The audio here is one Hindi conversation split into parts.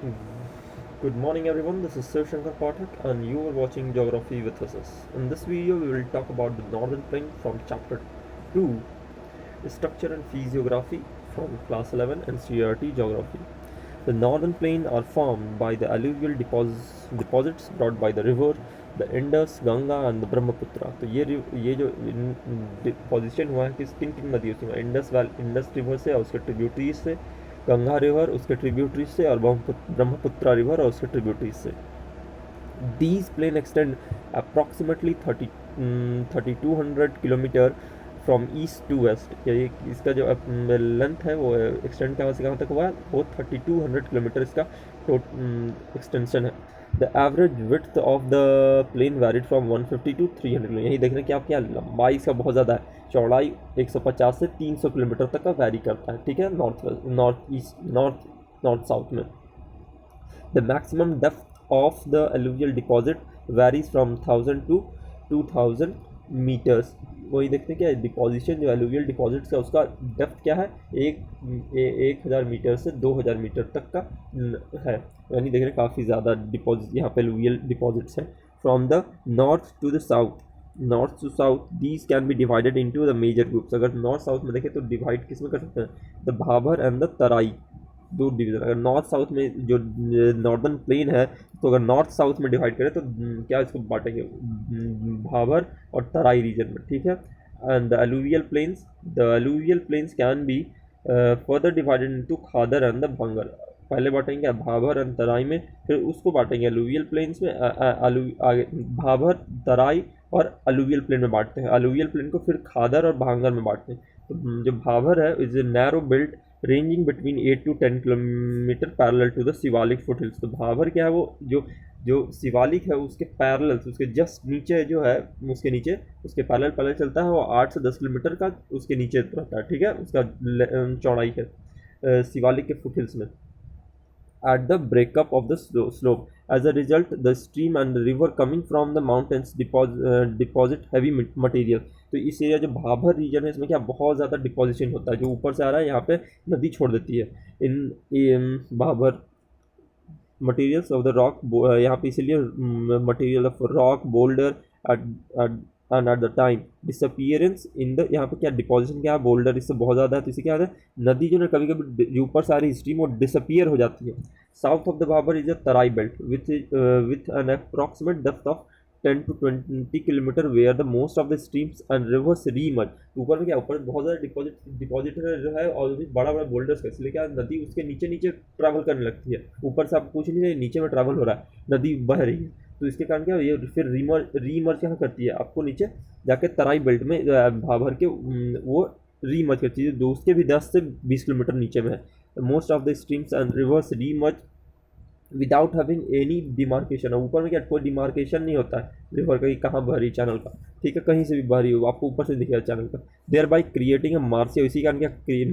Mm. Good morning everyone, this is Sir Shankar Pathak and you are watching Geography with us. In this video we will talk about the Northern Plain from chapter 2, Structure and Physiography from class 11 and CRT Geography. The Northern Plain are formed by the alluvial deposits brought by the river, the Indus, Ganga and the Brahmaputra. तो ये जो पोजीशन हुआ है किन किन नदियों से, इंडस रिवर से और उसके ट्रिब्यूटरीज से, गंगा रिवर उसके ट्रिब्यूटरीज से और ब्रह्मपुत्र रिवर और उसके ट्रिब्यूटरीज से. These plain extend approximately 3200 kilometre from east to west. ये इसका जो लेंथ है वो एक्सटेंड कहाँ से कहाँ तक हुआ है, वो 3200 किलोमीटर इसका एक्सटेंशन है. The average width of the plain varied from 150 to 300 kilometre. यही देखने की आपके यहाँ लंबाई इसका बहुत ज़्यादा है, चौड़ाई 150 से 300 किलोमीटर तक का वैरी करता है. ठीक है, नॉर्थ साउथ में. The maximum depth of the alluvial deposit varies from 1000 to 2000 metres. वही देखते हैं क्या डिपोजिशन जो एलुवियल डिपॉजिट्स है उसका डेप्थ क्या है, 1000 मीटर से 2000 मीटर तक का है. यानी देख रहे हैं काफ़ी ज़्यादा डिपॉजिट यहाँ पे एलुवियल डिपॉजिट्स हैं. From the north to the south these can be divided into the major groups. अगर नॉर्थ साउथ में देखें तो डिवाइड किस में कर सकते हैं, the Bhabar and the Terai, दो डिवीज़न. अगर नॉर्थ साउथ में जो नॉर्दर्न प्लेन है तो अगर नॉर्थ साउथ में डिवाइड करें तो क्या इसको बांटेंगे, भाबर और तराई रीजन में. ठीक है. And the alluvial plains can be further divided into Khadar and the Bhangar. पहले बांटेंगे भाबर एंड तराई में, फिर उसको बांटेंगे एलुवियल प्लेन्स में. भाबर, तराई और अलुवियल प्लेन में बांटते हैं. अलुवियल प्लेन को फिर खादर और भांगर में बांटते हैं. तो जो भाबर है is a narrow belt ranging between 8 to 10 kilometre parallel to the Shivalik foothills. तो भाबर क्या है, वो जो शिवालिक है उसके पैरेलल, उसके जस्ट नीचे जो है, उसके नीचे उसके पैरेलल चलता है, वो 8 से 10 किलोमीटर का उसके नीचे रहता है. ठीक है, उसका चौड़ाई है शिवालिक के फुट हिल्स में. At the breakup of the slope. As a result, the stream and the river coming from the mountains deposit heavy material. तो इस एरिया जो भाबर रीजन है इसमें क्या बहुत ज़्यादा डिपोजिशन होता है, जो ऊपर से आ रहा है यहाँ पे नदी छोड़ देती है. In Bhabar materials of the rock, यहाँ पे इसीलिए material of rock boulder and at the time disappearance in the, यहाँ पे क्या डिपोजिशन क्या है, बोल्डर इससे बहुत ज़्यादा है. तो इसे क्या है, नदी जो ना कभी कभी ऊपर से आ रही स्ट्रीम वो डिसअपियर हो जाती है. South of the Bhabar is a Terai belt with an approximate depth of 10 to 20 kilometre where the most of the streams and rivers remerge. ऊपर में क्या, ऊपर बहुत ज़्यादा डिपॉजिट जो है और भी बड़ा बड़ा बोल्डर्स का, इसलिए क्या नदी उसके नीचे नीचे ट्रैवल करने लगती है. ऊपर से आप कुछ नहीं है, नीचे में ट्रैवल हो रहा है, नदी बह रही है. तो इसके कारण क्या ये फिर रीमर्ज क्या करती है, आपको नीचे जाके तराई बेल्ट में भाभर के वो रीमर्ज करती है, जो उसके भी 10 से 20 किलोमीटर नीचे में है. Most of the streams and rivers remerge without having any demarcation. ऊपर में क्या कोई डिमार्केशन नहीं होता है रिवर का, कहाँ बह रही चैनल का. ठीक है, कहीं से भी बह रही हो आपको ऊपर से दिखेगा चैनल का. Thereby creating a marshy. इसी कारण क्या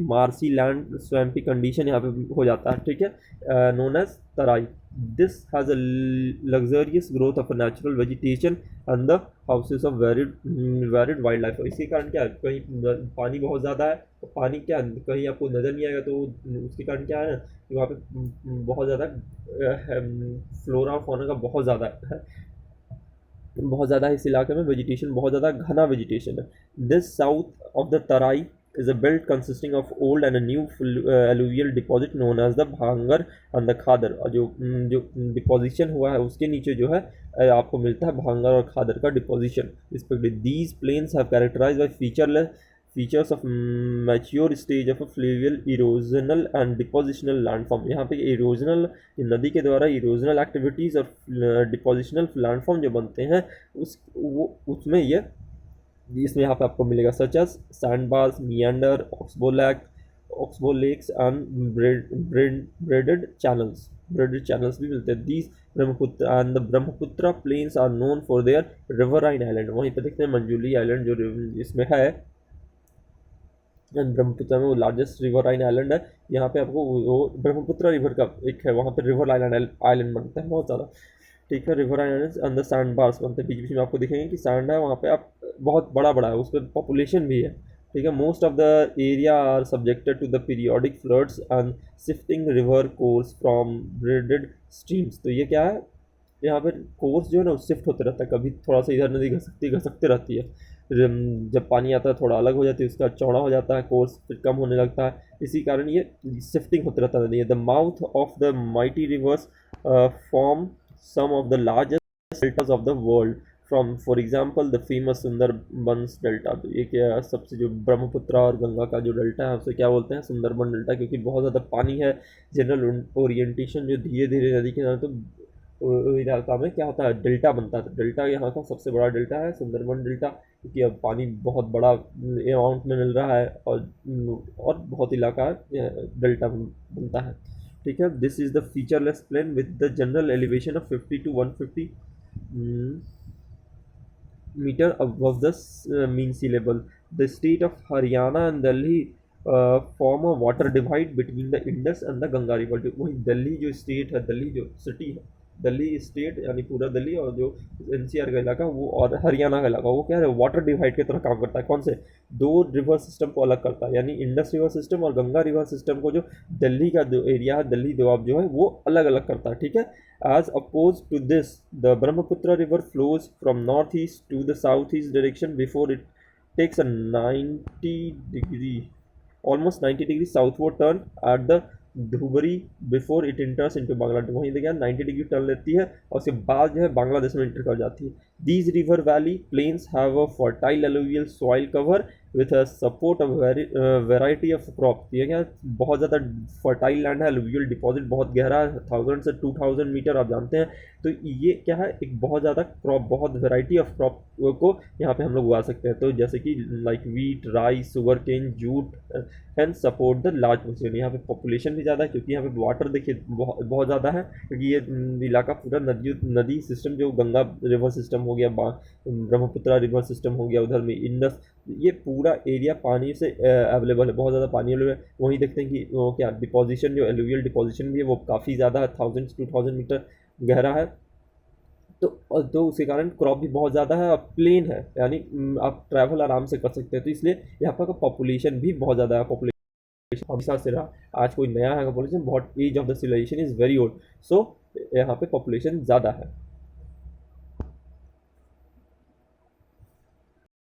मार्सी लैंड स्वैम्पी कंडीशन यहाँ पे हो जाता है. ठीक है, known as Terai. This has a luxurious growth of a natural vegetation and the houses of varied wildlife. इसी कारण क्या कहीं पानी बहुत ज़्यादा है तो पानी क्या कहीं आपको नज़र नहीं आएगा, तो उसके कारण क्या है ना कि वहाँ पे बहुत ज़्यादा फ्लोरा और फौना का बहुत ज़्यादा इस इलाके में वेजिटेशन बहुत ज़्यादा घना वेजिटेशन है. This south of the Terai is a belt consisting of old and a new alluvial deposit known as the भांगर and the खादर. और जो डिपोजिशन हुआ है उसके नीचे जो है आपको मिलता है भांगर और खादर का deposition. These plains have characterized by features of mature stage of a fluvial erosional and depositional landform. यहाँ पे erosional नदी के द्वारा erosional activities और depositional landform जो बनते हैं उसमें ये इसमें यहाँ पे आपको मिलेगा such as sand bars, meander, oxbow lakes and braided channels भी मिलते हैं. These Brahmaputra and the Brahmaputra plains are known for their riverine island. वहीं पे देखते हैं मंजूली आइलैंड जो इसमें है, ब्रह्मपुत्र में वो लार्जेस्ट रिवराइन आइलैंड है. यहाँ पे आपको वो ब्रह्मपुत्र रिवर का एक है, वहाँ पे रिवर आइलैंड बनता है बहुत ज़्यादा. ठीक है, रिवर आइलैंड अंदर सैंड बार्स बनते हैं, बीच बीच में आपको दिखेंगे कि सैंड है वहाँ पे, आप बहुत बड़ा बड़ा है, उस पर पॉपुलेशन भी है. ठीक है। Most of the area are subjected to the periodic floods and shifting river course from braided streams. तो ये क्या है, यहाँ पर कोर्स जो है ना शिफ्ट होते रहता है, कभी थोड़ा सा इधर नदी घसकते रहती है, जब पानी आता है थोड़ा अलग हो जाती है, उसका चौड़ा हो जाता है कोर्स, फिर कम होने लगता है, इसी कारण ये शिफ्टिंग होते रहता है नदी। The mouth of the mighty rivers form some of the largest deltas of the world from for example the famous Sundarbans delta. तो ये क्या सबसे जो ब्रह्मपुत्र और गंगा का जो डेल्टा है उसे क्या बोलते हैं, सुंदरबन डेल्टा, क्योंकि बहुत ज़्यादा पानी है। जनरल ओरिएंटेशन जो धीरे धीरे नदी के तो इलाका में क्या होता है, डेल्टा बनता है। तो डेल्टा यहाँ का सबसे बड़ा डेल्टा है सुंदरबन डेल्टा, क्योंकि अब पानी बहुत बड़ा अमाउंट में मिल रहा है और बहुत इलाका डेल्टा बनता है। ठीक है। This is the featureless plain with the general elevation of 50 to 150 meter above the mean sea level. The state of Haryana and Delhi form a water divide between the Indus and the Ganga river. जो वही दिल्ली जो स्टेट है, दिल्ली जो सिटी है, दिल्ली स्टेट यानी पूरा दिल्ली, और जो एनसीआर का इलाका वो और हरियाणा का इलाका वो क्या है, वाटर डिवाइड की तरह काम करता है। कौन से दो रिवर सिस्टम को अलग करता है, यानी इंडस रिवर सिस्टम और गंगा रिवर सिस्टम को जो दिल्ली का जो एरिया है, दिल्ली दोआब जो है वो अलग अलग करता है। ठीक है। As opposed to this, the Brahmaputra river flows from northeast to the southeast direction before it takes a almost 90 degree southward turn at the Dhubri before it इंटर्स into Bangladesh. वहीं देखिए 90 डिग्री टर्न लेती है और उसके बाद जो है बांग्लादेश में इंटर कर जाती है। These river valley plains have a fertile alluvial soil cover with a support of variety of crop. ये क्या बहुत ज़्यादा फर्टाइल लैंड है, एलुवियल डिपॉजिट बहुत गहरा है, 1000 से 2000 मीटर आप जानते हैं। तो ये क्या है, एक बहुत ज़्यादा क्रॉप, बहुत वेराइटी ऑफ क्रॉप को यहाँ पे हम लोग उगा सकते हैं। तो जैसे कि like wheat, rice, sugar cane, jute and support the large population. यहाँ पे पॉपुलेशन भी ज़्यादा है क्योंकि यहाँ पे वाटर देखिए बहुत ज़्यादा है, क्योंकि ये इलाका पूरा नदी सिस्टम जो गंगा रिवर सिस्टम हो गया, ब्रह्मपुत्रा रिवर सिस्टम हो गया, उधर में इंडस, ये पूरा एरिया पानी से अवेलेबल है, बहुत ज़्यादा पानी अवेलेबल है। वहीं देखते हैं कि वो क्या डिपोजिशन जो एलुवियल डिपोजिशन भी है वो काफ़ी ज़्यादा है, 1000 to 2000 मीटर गहरा है। तो उसके कारण क्रॉप भी बहुत ज़्यादा है और प्लेन है, यानी आप ट्रैवल आराम से कर सकते हैं। तो इसलिए यहाँ पर पॉपुलेशन भी बहुत ज़्यादा है। पॉपुलेशन हमेशा से रहा, आज कोई नया है पॉपुलेशन, बहुत age of the civilisation is very old, so यहाँ पे पॉपुलेशन ज़्यादा है।